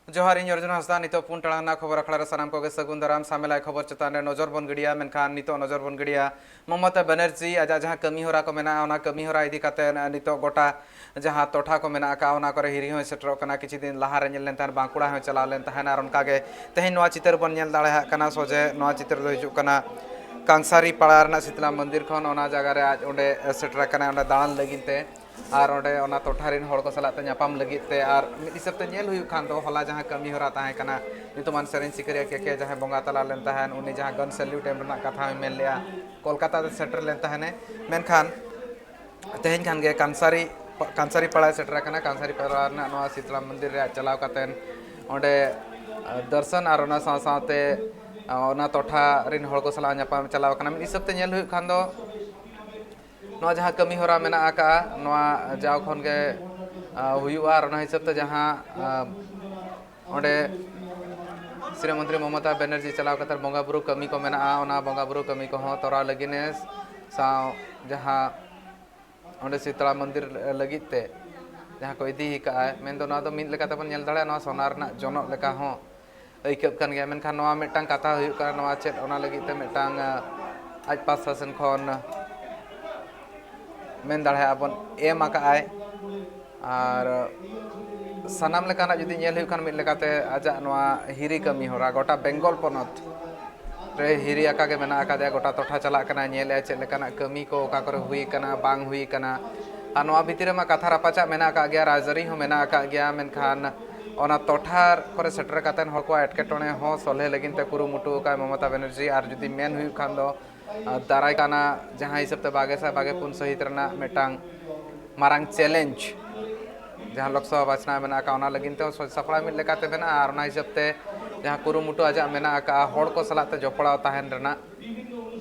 जोहार इन अर्जुन हंसदा नितो पुन टाळाना खबर अखड़ा सानाम को सगुन दाराम सामेलाय खबर चेतान नजर बन गड़िया मेनखान नितो नजर बन गड़िया ममता बनर्जी आजा जहां कमी होरा को मेना ओना कमी होरा इदी काते नितो गोटा जहां टोठा को मेना का ओना करे हिरी हो सेटरो कना किछि दिन लाहा रे नेल लेन तान बांकुड़ा हो चला लेन ताहना आर उनका गे तेहेन नोआ चितर बन नेल दाड़े कना सोजे नोआ चितर दो हिजु कना कांसारी पाड़ा रना शीतला मंदिर खन ओना जगह रे आज ओंडे सेटर कना ओंडे दाळान लगिनते और ओंडे ओना टोठारिन हड़ को सलाते ᱧᱟᱯᱟᱢ ᱞᱟᱹᱜᱤᱫ और मिद हिसाब ते नेल हुयु खान दो हला जहां कमी होरा ताहे कना नितुमान सेरेन सिकरिया के जहां बंगा तला लेन ताहेन उनी जहां गन सैल्यूट एम रना कथा मेन लिया कोलकाता ते सेटर लेन ताहेने मेनखान तेहेन खान गे कांसारी पाड़ा सेटर कना कांसारी पाड़ा रना नोआ शीतला मंदिर रे चलाव कातेन ओंडे दर्शन और ओना साव सावते ओना टोठा रिन हड़ को सला ᱧᱟᱯᱟᱢ चलाव कना मिद हिसाब ते नेल हुयु खान दो नोआ जहां कमी होरा मेना आका नोआ जाव खन गे हुयुआ और ओना हिसाब ते जहां ओंडे श्री मंत्री ममता बनर्जी चलाव कतर बंगा बुरु कमी को मेना ओना बंगा बुरु कमी को हो तोरा लगिने साव जहां ओंडे शीतला मंदिर लगिते जहां को इदी का मेन दो ना दो मिद लेका तबन नेल दाड़े नोआ सोना रना जोनो लेका हो ऐकब कन गया मेनखान नोआ मिटटांग कथा हुयु का नोआ चेत ओना लगिते मिटटांग आज पास शासन खन मेन दाड़े आबन एम आका आय और सानाम लेकाना जुदी नेल हुयु खान मिद लेकाते आजा नोआ हिरी कमी होरा गोटा बेंगल पनत रे हिरी आका गे मेना आका दे गोटा टोठा चला कना नेल ए चेद लेकाना कमी को ओका करे हुई कना बांग हुई कना आ नोआ भितिर मा कथा रापाचा मेना आका गया राजरी हो मेना आका गया मेनखान ओना टोठा करे सेटर कातेन हर को एटकेटोणे हो सोले लगिन ते कुरुमुटु का ममता बनर्जी और जुदी मेन हुयु खान दो दाराय काना जहां हिसाब ते बागे सा बागे पुन सहित रना मेटांग मारांग चैलेंज जहां लोकसभा बाचना मेना का ओना लगिन ते सफला मिद लेकाते मेना और ओना हिसाब ते जहां कुरुमुटु आजा मेना का हड़ को सलाते जोपड़ाव ताहेन रना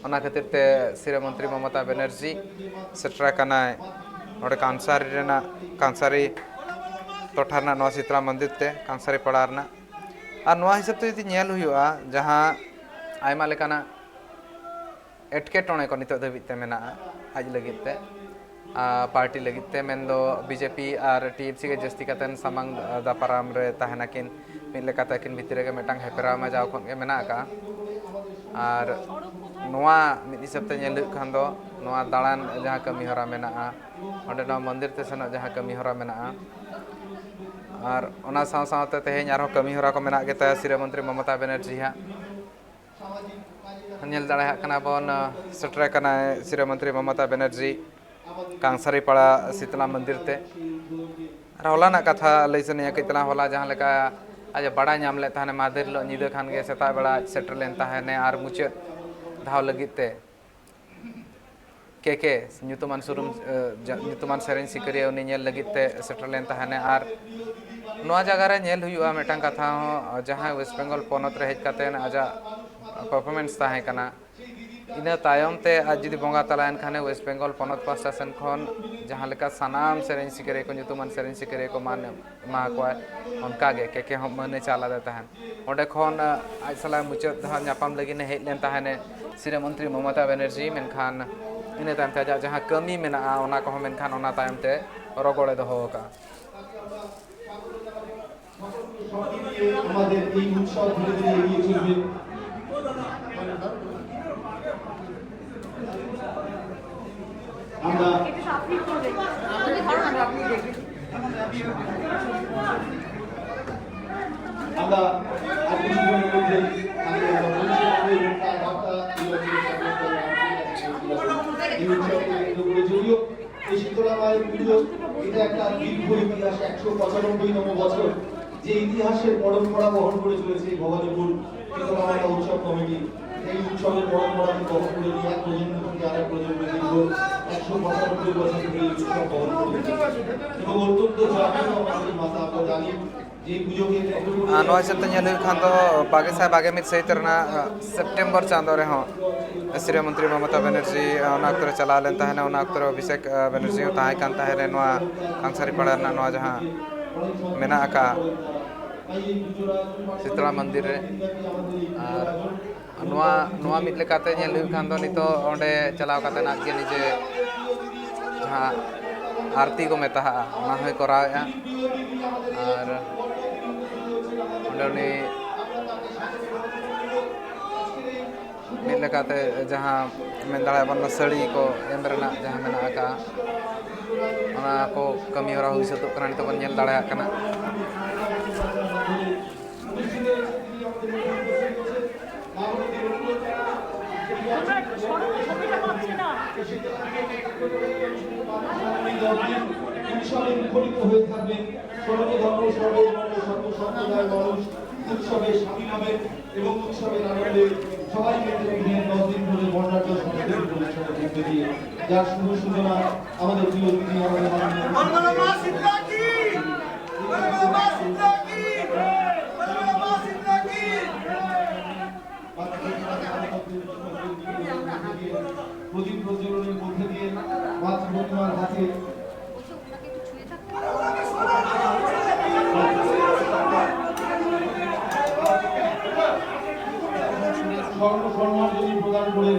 ओना खातिर ते श्री मंत्री ममता बनर्जी सेटर काना ओडे कांसारी टोठा रना नोआ शीतला मंदिर ते कांसारी पाड़ा रना और नोआ हिसाब ते यदि नेल हुयुआ जहां आयमा लेकाना एटकेटोणे को नितो धबिते मेना आज लगित ते पार्टी लगित ते मेन दो बीजेपी और टीएमसी के जस्ती कातेन सामांग दापाराम रे ताहेनाकिन मिद लेकाते किन भितरे के मेटांग हेपरा मा जाव खन गे मेना का और नोआ मिद हिसाब ते नेल हुयु खान दो नोआ दालान जहां कमी होरा मेना ओंडे नोआ मंदिर ते सेनो जहां कमी होरा मेना और ओना साव सावते तेहेन आरो कमी होरा को मेना गेता श्री मंत्री ममता बनर्जी हा नेल दाड़े कना बन सेटर कना श्री मंत्री ममता बनर्जी कांसारी पाड़ा शीतला मंदिर ते होला ना कथा लैसनिया कितना होला जहां लेका आज बड़ा नाम ले ताहने मादर लो निदा खान गे सेता बेड़ा सेटर लेन ताहने और मुचाद धाव लगिते के ᱧᱩᱛᱩᱢᱟᱱ सुरुम ᱧᱩᱛᱩᱢᱟन सेरेन सिकरिया उनी नेल लगिते सेटर लेन ताहने और नोआ जगह रे नेल हुयुआ मेटांग कथा हो जहां वेस्ट बेंगल पनत रे हेज कातेन आजा परफॉर्मेंस ताहे कना इना तायम ते आज जुदी बंगा तलायन खाने वेस्ट बेंगल पनत पास्टा सेन खन जहां लेका सानाम सेरेन सिकरिया को ᱧᱩᱛᱩᱢᱟन सेरेन सिकरिया को मान मा को उनका गे के हम मने चाला दे ताहन ओंडे खन आज सला मुचाद धा ᱧᱟᱯᱟᱢ लगिने हेज लेन ताहने श्री मंत्री ममता बनर्जी मेनखान इन तायम ते जहां कमी मेना ओना को मेनखान ओना तायम ते रगड़े दोहो का আমাদের এই উৎসব ধীরে ধীরে এগিয়ে চলবে আমরা আর কিছুক্ষণের মধ্যে যদিও এই শীতলা মায়ের পুজো এটা একটা দীর্ঘ ইতিহাস 195তম বছর যে ইতিহাসের পরম্পরা বহন করে চলেছে ভবানীপুর শীতলা মাতা উৎসব কমিটি এই উৎসবের পরম্পরাকে বহন করে নিয়ে এক প্রজন্ম থেকে আরেক প্রজন্ম দীর্ঘ 195 বছর ধরে এই উৎসব বহন করে চলেছে এবং অত্যন্ত জাতীয় আমাদের মাতা আমরা জানি যে পুজোকে नोआ हिसाब ते नेल हुयु खान दो बागे सा बागे मिद सहित रना सेप्टेम्बर चांदो रे हो श्री मंत्री ममता बनर्जी ओना अक्तरे चला लेन ताहने ओना अक्तरे अभिषेक बनर्जी ताहे कान ताहे नोआ कांसारी पाड़ा रना नोआ जहां मेना का शीतला मंदिर रे और नोआ मिद लेकाते नेल हुयु खान दो नितो ओंडे चलाव काते नाग गे निजे जहां आरती को मेता ओना होय कराया और ᱚᱸᱰᱮ ᱩᱱᱤ ᱢᱤᱫ ᱞᱮᱠᱟᱛᱮ ᱡᱟᱦᱟᱸ ᱢᱮᱱ ᱫᱟᱲᱮᱭᱟᱜ ᱵᱚᱱ ᱥᱟᱹᱲᱤ ᱠᱚ ᱮᱢ ᱨᱮᱱᱟᱜ ᱡᱟᱦᱟᱸ ᱢᱮᱱᱟᱜ ᱟᱠᱟᱜᱼᱟ ᱚᱱᱟ ᱠᱚ ᱠᱟᱹᱢᱤ ᱦᱚᱨᱟ ᱦᱩᱭ ᱥᱟᱹᱛᱚᱜ ᱠᱟᱱᱟ ᱱᱤᱛᱚᱜ ᱵᱚᱱ ᱧᱮᱞ ᱫᱟᱲᱮᱭᱟᱜ ᱠᱟᱱᱟ। উৎসবে মুখরিত হয়ে থাকবেন সর্বধর্ম সর্ববর্ণ সর্বসম্প্রদায়ের মানুষ উৎসবে সামিল হবেন এবং উৎসবের আনন্দে সবাই মিলে থাকবেন 10 দিন ধরে বর্ণাঢ্য সাংস্কৃতিক অনুষ্ঠানের মধ্যে দিয়ে যার শুভ সূচনা আমাদের প্রিয় দিদি আমাদের প্রদীপ প্রজ্বলনের মধ্যে দিয়ে মাতৃপ্রতিমার হাতে সম্মানজনী প্রদান করে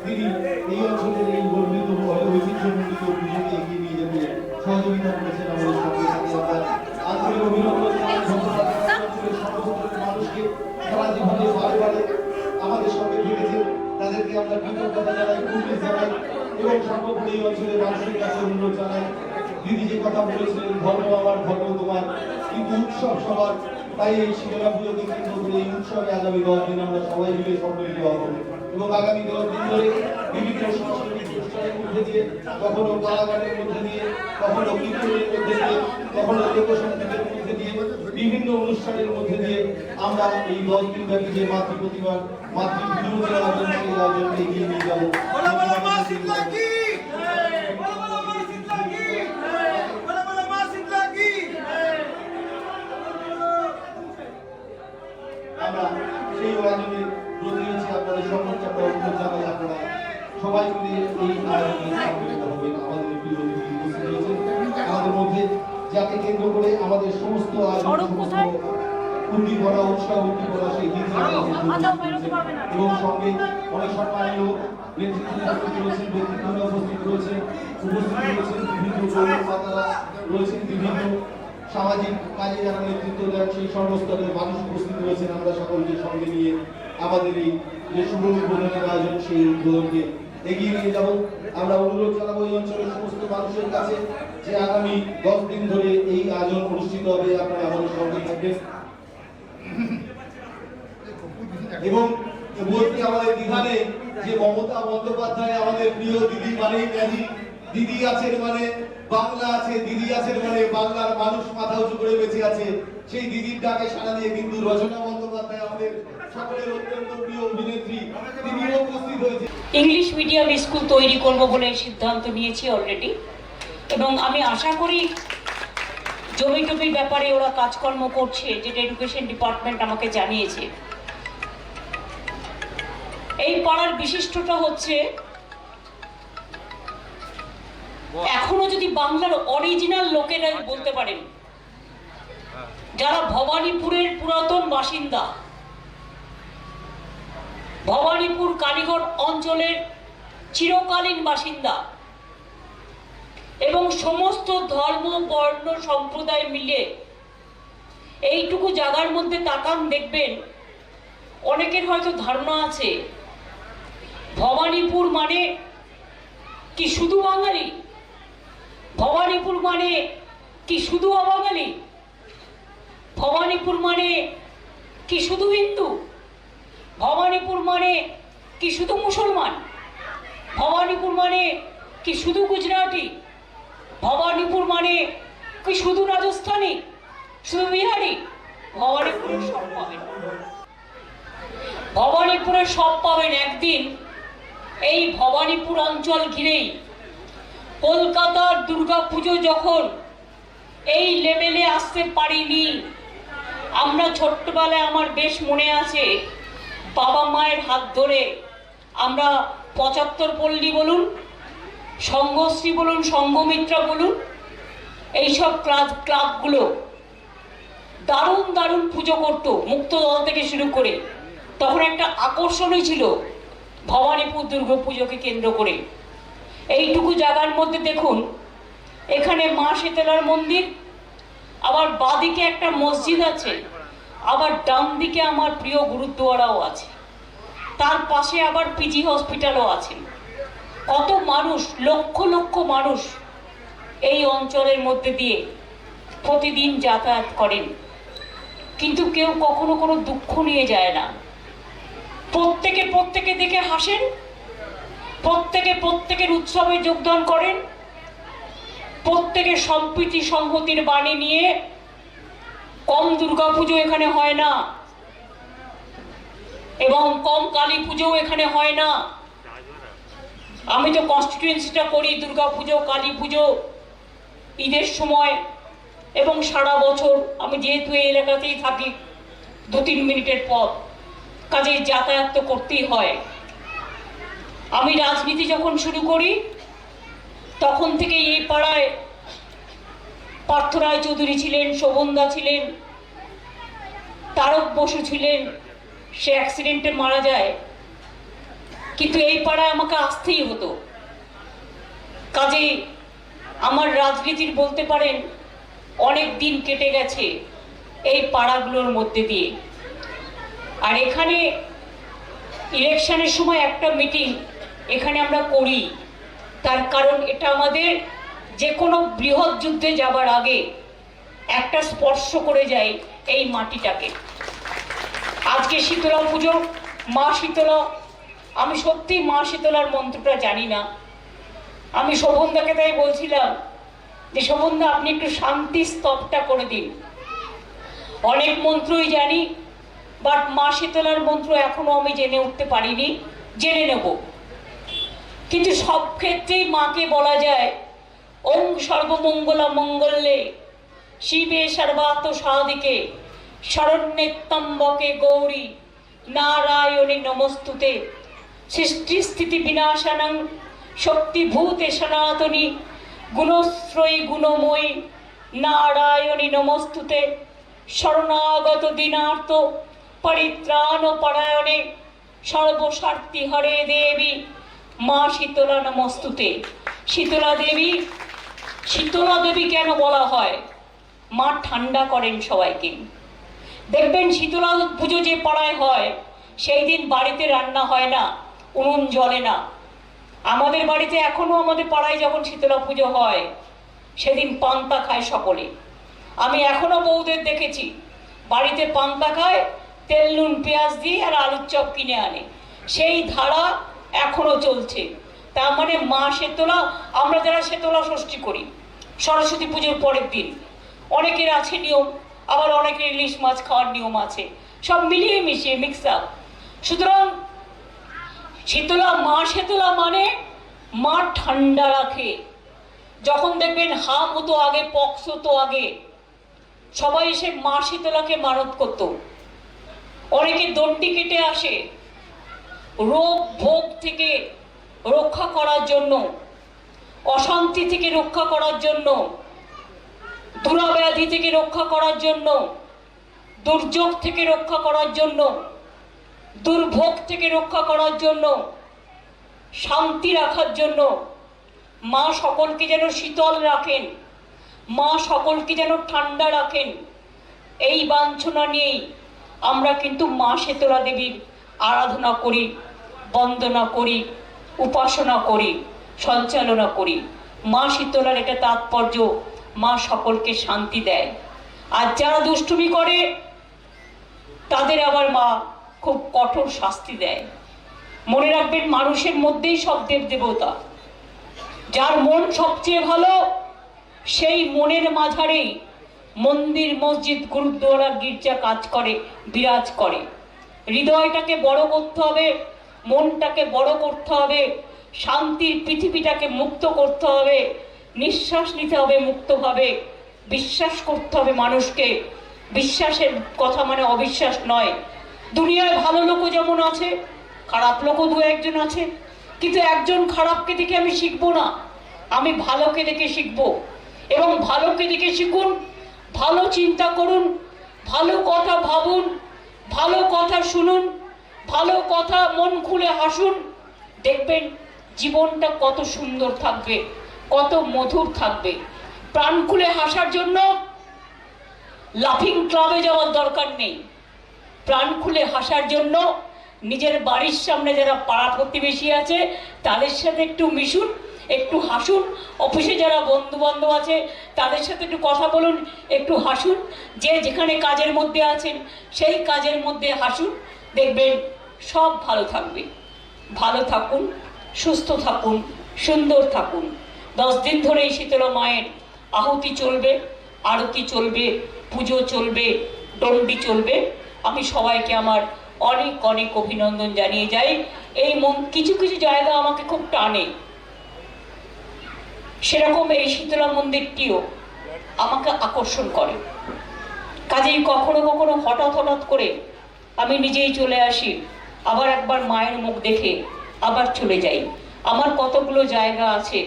তিনি এই অঞ্চলের এই গর্বিত ঐতিহ্যমণ্ডিত পুজোকে এগিয়ে নিয়ে যেতে সহযোগিতা করেছেন আমাদের সঙ্গে সাথে আমরা আন্তরিক অভিনন্দন জানাই ধন্যবাদ অঞ্চলের সর্বস্তরের মানুষকে তারা যেভাবে বারে আমাদের সঙ্গে থেকেছেন তাদেরকে আমরা কৃতজ্ঞতা জানাই কুর্নিশ জানাই এবং সর্বোপরি এই অঞ্চলের মানুষের কাছে অনুরোধ জানাই দিদি যে কথা বলেছিলেন ধর্ম আমার ধর্ম তোমার কিন্তু উৎসব সবার তাই এই শীতলা পুজোকে কেন্দ্র করে এই উৎসবে আগামী 10 দিন আমরা সবাই মিলে সম্মিলিত হব এবং আগামী 10 দিন ধরে বিভিন্ন সাংস্কৃতিক অনুষ্ঠানের মধ্যে দিয়ে কখনো গানের মধ্যে দিয়ে কখনো কীর্তনের মধ্যে দিয়ে কখনো লোকসঙ্গীতের মধ্যে দিয়ে বিভিন্ন অনুষ্ঠানের মধ্যে দিয়ে আমরা এই 10 দিন ব্যাপী যে মাতৃ প্রতিমার মাতৃ বিরোধের আয়োজনকে এগিয়ে নিয়ে যাবো। আমরা সেই আয়োজনে ব্রতী হয়েছি আপনাদের সম্পর্কে আমরা অনুরোধ জানাই আপনারা সবাই মিলে এই আয়োজনে সম্মিলিত হবেন। আমাদের প্রিয় অতিথি উপস্থিত হয়েছেন আমাদের মধ্যে যাকে কেন্দ্র করে আমাদের সমস্ত আয়োজন সমস্ত উদ্দীপনা উৎসাহ উদ্দীপনা সেই দিন এবং সঙ্গে অনেক সম্মানীয় নেতৃত্ব রয়েছেন ব্যক্তিত্বরা উপস্থিত রয়েছেন বিভিন্ন কর্মকর্তারা রয়েছেন বিভিন্ন সামাজিক কাজে যারা নেতৃত্ব দেন সেই সর্বস্তরের মানুষ উপস্থিত রয়েছেন। আমরা সকলকে সঙ্গে নিয়ে আমাদের এই যে শুভ উদ্বোধনের আয়োজন সেই উদ্বোধনকে এগিয়ে নিয়ে যাব। আমরা অনুরোধ জানাবো এই অঞ্চলের সমস্ত মানুষের কাছে যে আগামী 10 দিন ধরে এই আয়োজন অনুষ্ঠিত হবে আপনারা আমাদের সঙ্গে থাকবেন এবং বলতে আমাদের বিধানে যে মমতা বন্দ্যোপাধ্যায় আমাদের প্রিয় দিদি মানেই ম্যাজিক দিদি আছেন মানে বাংলা আছে দিদি আছেন মানে বাংলার মানুষ মাথা উঁচু করে বেঁচে আছে সেই দিদির ডাকে সাড়া দিয়ে কিন্তু রচনা বন্দ্যোপাধ্যায় আমাদের সকলের অত্যন্ত প্রিয় অভিনেত্রী তিনিও উপস্থিত হয়েছে। ইংলিশ মিডিয়াম স্কুল তৈরি করব বলে সিদ্ধান্ত নিয়েছি অলরেডি এবং আমি আশা করি জমি টমির ব্যাপারে ওরা কাজকর্ম করছে যেটা এডুকেশন ডিপার্টমেন্ট আমাকে জানিয়েছে। এই পাড়ার বিশিষ্টতা হচ্ছে এখনো যদি বাংলার অরিজিনাল লোকেরা বলতে পারেন যারা ভবানীপুরের পুরাতন বাসিন্দা ভবানীপুর কালীঘাট অঞ্চলের চিরকালীন বাসিন্দা এবং সমস্ত ধর্ম বর্ণ সম্প্রদায় মিলে এইটুকু জায়গার মধ্যে তাকান দেখবেন অনেকের হয়তো ধারণা আছে ভবানীপুর মানে কি শুধু বাঙালি, ভবানীপুর মানে কি শুধু অবাঙালি, ভবানীপুর মানে কি শুধু হিন্দু, ভবানীপুর মানে কি শুধু মুসলমান, ভবানীপুর মানে কি শুধু গুজরাটি, ভবানীপুর মানে কি শুধু রাজস্থানী, শুধু বিহারি। ভবানীপুরের সব পাবেন, ভবানীপুরের সব পাবেন। একদিন এই ভবানীপুর অঞ্চল ঘিরেই কলকাতার দুর্গাপুজো যখন এই লেভেলে আসতে পারিনি, আমরা ছোট্টবেলায় আমার বেশ মনে আছে বাবা মায়ের হাত ধরে আমরা 75 পল্লী বলুন, সংঘশ্রী বলুন, সংঘমিত্রা বলুন, এইসব ক্লাবগুলো দারুণ দারুণ পুজো করতো মুক্তদল থেকে শুরু করে। তখন একটা আকর্ষণই ছিল ভবানীপুর দুর্গাপুজোকে কেন্দ্র করে। এইটুকু জায়গার মধ্যে দেখুন এখানে মা শীতলার মন্দির, আবার বাদিকে একটা মসজিদ আছে আবার ডান দিকে আমার প্রিয় গুরুদ্বারাও আছে, তার পাশে আবার পিজি হসপিটালও আছে। কত মানুষ, লক্ষ লক্ষ মানুষ এই অঞ্চলের মধ্যে দিয়ে প্রতিদিন যাতায়াত করেন, কিন্তু কেউ কখনো কোনো দুঃখ নিয়ে যায় না। প্রত্যেকে দেখে হাসেন, প্রত্যেকের উৎসবে যোগদান করেন, প্রত্যেকে সম্প্রীতি সংহতির বাণী নিয়ে। কম দুর্গাপুজো এখানে হয় না এবং কম কালী পুজোও এখানে হয় না। আমি তো কনস্টিটিউয়েন্সিটা করি দুর্গাপুজো, কালী পুজো, ঈদের সময় এবং সারা বছর। আমি যেহেতু এই এলাকাতেই থাকি, 2-3 মিনিটের পথ, কাজে যাতায়াত তো করতেই হয়। আমি রাজনীতি যখন শুরু করি তখন থেকে এই পাড়ায় পার্থ রায় চৌধুরী ছিলেন, শোভনদা ছিলেন, তারক বসু ছিলেন। সে অ্যাক্সিডেন্টে মারা যায়, কিন্তু এই পাড়ায় আমাকে আসতেই হতো। কাজে আমার রাজনীতির বলতে পারেন অনেক দিন কেটে গেছে এই পাড়াগুলোর মধ্যে দিয়ে। আর এখানে ইলেকশনের সময় একটা মিটিং এখানে আমরা করি, তার কারণ এটা আমাদের যে কোনো বৃহৎ যুদ্ধে যাবার আগে একটা স্পর্শ করে যায় এই মাটিটাকে। আজকে শীতলা পুজো, মা শীতলা, আমি সত্যি মা শীতলার মন্ত্রটা জানি না। আমি শোভনদাকে তাই বলছিলাম যে শোভনদা, আপনি একটু শান্তি স্তবটা করে দিন। অনেক মন্ত্রই জানি, বাট মা শীতলার মন্ত্র এখনো আমি জেনে উঠতে পারিনি, জেনে নেব। কিন্তু সব ক্ষেত্রেই মাকে বলা যায় ওং সর্বমঙ্গলা মঙ্গলে শিবে সর্বাত সাধিকে শরণ্যে ত্র্যম্বকে গৌরী নারায়ণী নমস্তুতে সৃষ্টি স্থিতি বিনাশানং শক্তিভূতে সনাতনী গুণশ্রয়ী গুণময়ী নারায়ণী নমস্তুতে শরণাগত দীনার্থ পরিত্রাণ পরায়ণে সর্বস্বার্থী হরে দেবী মা শীতলা নমস্তুতে। শীতলা দেবী কেন বলা হয়? মা ঠান্ডা করেন সবাইকে। দেখবেন শীতলা পুজো যে পাড়ায় হয় সেই দিন বাড়িতে রান্না হয় না, উনুন জ্বলে না। আমাদের বাড়িতে এখনো, আমাদের পাড়ায় যখন শীতলা পুজো হয় সেদিন পান্তা খায় সকলে। আমি এখনো বউদের দেখেছি বাড়িতে পান্তা খায়, তেল নুন পেঁয়াজ দিয়ে আর আলুর চপ কিনে আনে। সেই ধারা এখনো চলছে। তার মানে মা শীতলা, আমরা যারা শীতলা ষষ্ঠী করি সরস্বতী পুজোর পরের দিন, অনেকের আছে নিয়ম, আবার অনেকের ইলিশ মাছ খাওয়ার নিয়ম আছে, সব মিলিয়ে মিশিয়ে মিক্স আপ। সুতরাং শীতলা, মা শীতলা মানে মা ঠান্ডা রাখে। যখন দেখবেন হাম হতো আগে, পক্স হতো আগে, সবাই এসে মা শীতলাকে মানত করতো। অনেকে দণ্ডি কেটে আসে রোগ ভোগ থেকে রক্ষা করার জন্য, অশান্তি থেকে রক্ষা করার জন্য, দুরাব্যাধি থেকে রক্ষা করার জন্য, দুর্যোগ থেকে রক্ষা করার জন্য, দুর্ভোগ থেকে রক্ষা করার জন্য, শান্তি রাখার জন্য। মা সকলকে যেন শীতল রাখেন, মা সকলকে যেন ঠান্ডা রাখেন, এই বাঞ্ছনা নিয়েই আমরা কিন্তু মা শীতলা দেবীর আরাধনা করি, বন্দনা করি, উপাসনা করি, সঞ্চালনা করি। মা শীতলার এটা তাৎপর্য, মা সকলকে শান্তি দেয়। আর যারা দুষ্টুমি করে তাদের আবার মা খুব কঠোর শাস্তি দেয়। মনে রাখবেন, মানুষের মধ্যেই সব দেব দেবতা। যার মন সবচেয়ে ভালো সেই মনের মাঝারেই মন্দির, মসজিদ, গুরুদ্বারা, গির্জা কাজ করে, বিরাজ করে। হৃদয়টাকে বড় করতে হবে, মনটাকে বড় করতে হবে, শান্তির পৃথিবীটাকে মুক্ত করতে হবে, নিঃশ্বাস নিতে হবে মুক্তভাবে, বিশ্বাস করতে হবে মানুষকে। বিশ্বাসের কথা মানে অবিশ্বাস নয়। দুনিয়ায় ভালো লোকও যেমন আছে, খারাপ লোকও 2-1 আছে, কিন্তু একজন খারাপকে দেখে আমি শিখবো না, আমি ভালোকে দেখে শিখবো। এবং ভালোকে দেখে শিখুন, ভালো চিন্তা করুন, ভালো কথা ভাবুন, ভালো কথা শুনুন, ভালো কথা মন খুলে হাসুন। দেখবেন জীবনটা কত সুন্দর থাকবে, কত মধুর থাকবে। প্রাণ খুলে হাসার জন্য লাফিং ক্লাবে যাওয়ার দরকার নেই। প্রাণ খুলে হাসার জন্য নিজের বাড়ির সামনে যারা পাড়া প্রতিবেশী আছে তাদের সাথে একটু মিশুন, একটু হাসুন। অফিসে যারা বন্ধু বান্ধব আছে তাদের সাথে একটু কথা বলুন, একটু হাসুন। যে যেখানে কাজের মধ্যে আছেন সেই কাজের মধ্যে হাসুন, দেখবেন সব ভালো থাকবে। ভালো থাকুন, সুস্থ থাকুন, সুন্দর থাকুন। 10 দিন ধরে এই শীতলা মায়ের আহুতি চলবে, আরতি চলবে, পুজো চলবে, দণ্ডি চলবে। আমি সবাইকে আমার অনেক অনেক অভিনন্দন জানিয়ে যাই। এই কিছু কিছু জায়গা আমাকে খুব টানে, সেরকম এই শীতলা মন্দিরটিও আমাকে আকর্ষণ করে। কাজেই কখনো কখনো হঠাৎ হঠাৎ করে আমি নিজেই চলে আসি, আবার একবার মায়ের মুখ দেখে আবার চলে যাই। আমার কতগুলো জায়গা আছে,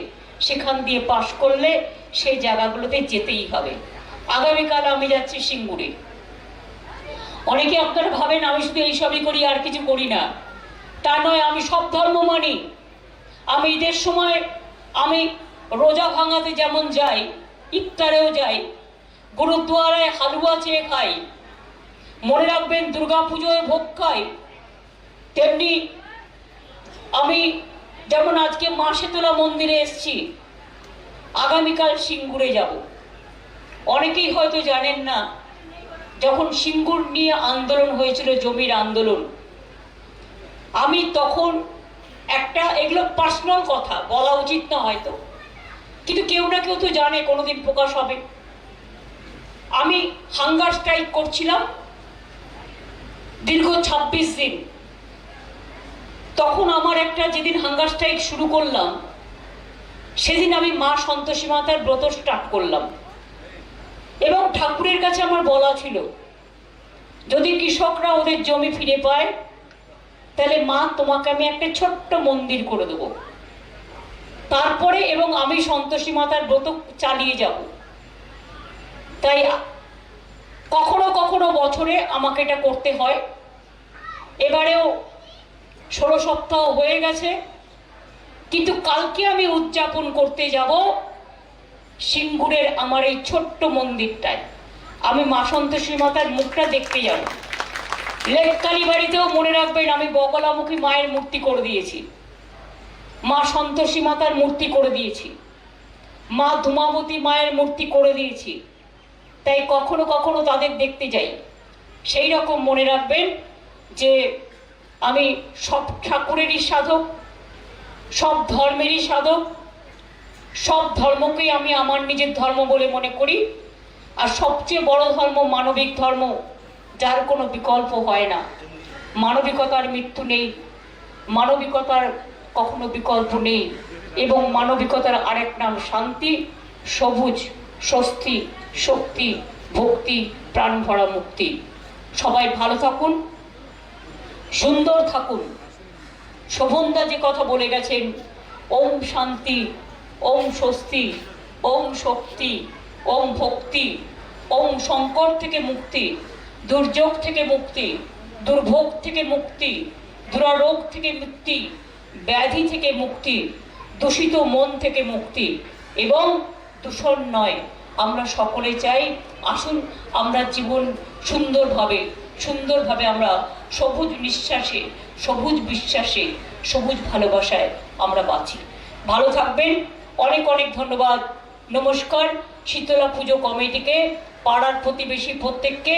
সেখান দিয়ে পাশ করলে সেই জায়গাগুলোতে যেতেই হবে। আগামীকাল আমি যাচ্ছি সিঙ্গুরে। অনেকে আপনারা ভাবেন আমি শুধু এইসবই করি আর কিছু করি না, তা নয়। আমি সব ধর্ম মানি। আমি ঈদের সময় আমি রোজা ভাঙাতে যেমন যাই, ইফতারেও যাই, গুরুদ্বারায় হালুয়া চেয়ে খাই, মনে রাখবেন দুর্গা পুজোয় ভোগ খাই। তেমনি আমি যেমন আজকে মা শীতলা মন্দিরে এসেছি, আগামীকাল সিঙ্গুরে যাব। অনেকেই হয়তো জানেন না, যখন সিঙ্গুর নিয়ে আন্দোলন হয়েছিল, জমির আন্দোলন, আমি তখন এগুলো পার্সোনাল কথা বলা উচিত না হয়তো, কিন্তু কেউ না কেউ তো জানে, কোনোদিন প্রকাশ হবে। আমি হাঙ্গার স্ট্রাইক করছিলাম দীর্ঘ 26 দিন। তখন আমার যেদিন হাঙ্গার স্ট্রাইক শুরু করলাম, সেদিন আমি মা সন্তোষী মাতার ব্রত স্টার্ট করলাম। এবং ঠাকুরের কাছে আমার বলা ছিল, যদি কৃষকরা ওদের জমি ফিরে পায়, তাহলে মা তোমাকে আমি একটা ছোট্ট মন্দির করে দেবো। তারপরে এবং আমি সন্তোষী মাতার ব্রত চালিয়ে যাব। তাই কখনো কখনো বছরে আমাকে এটা করতে হয়। এবারেও 16 সপ্তাহ হয়ে গেছে, কিন্তু কালকে আমি উদযাপন করতে যাব সিঙ্গুরের আমার এই ছোট্ট মন্দিরটায়। আমি মা সন্তোষী মাতার মুখটা দেখতে যাব। লেক কালীবাড়িতেও মনে রাখবেন আমি বগলামুখী মায়ের মূর্তি করে দিয়েছি, মা সন্তোষী মাতার মূর্তি করে দিয়েছি, মা ধূমাবতী মায়ের মূর্তি করে দিয়েছি। তাই কখনো কখনো তাদের দেখতে যাই। সেই রকম মনে রাখবেন যে আমি সব ঠাকুরেরই সাধক, সব ধর্মেরই সাধক, সব ধর্মকেই আমি আমার নিজের ধর্ম বলে মনে করি। আর সবচেয়ে বড় ধর্ম মানবিক ধর্ম, যার কোনো বিকল্প হয় না। মানবিকতার মৃত্যু নেই, মানবিকতার কখনো বিকল্প নেই। এবং মানবিকতার আরেক নাম শান্তি, সবুজ, স্বস্তি, শক্তি, ভক্তি, প্রাণ ভরা মুক্তি। সবাই ভালো থাকুন, সুন্দর থাকুন। শোভনদা যে কথা বলে গেছেন, ওম শান্তি, ওম স্বস্তি, ওম শক্তি, ওম ভক্তি, ওম সংকট থেকে মুক্তি, দুর্যোগ থেকে মুক্তি, দুর্ভোগ থেকে মুক্তি, দুরারোগ থেকে মুক্তি, ব্যাধি থেকে মুক্তি, দূষিত মন থেকে মুক্তি। এবং দূষণ নয়, আমরা সকলে চাই আসুন আমরা জীবন সুন্দরভাবে আমরা সবুজ নিঃশ্বাসে, সবুজ বিশ্বাসে, সবুজ ভালোবাসায় আমরা বাঁচি। ভালো থাকবেন। অনেক অনেক ধন্যবাদ। নমস্কার। শীতলা পুজো কমিটিকে, পাড়ার প্রতিবেশী প্রত্যেককে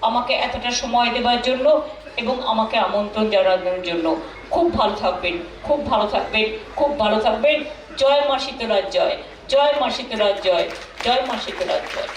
আমাকে এতটা সময় দেওয়ার জন্য এবং আমাকে আমন্ত্রণ জানানোর জন্য। খুব ভালো থাকবেন, খুব ভালো থাকবেন, খুব ভালো থাকবেন। জয় মা শীতলার জয়, জয় মা শীতলার জয়, জয় মা শীতলার জয়।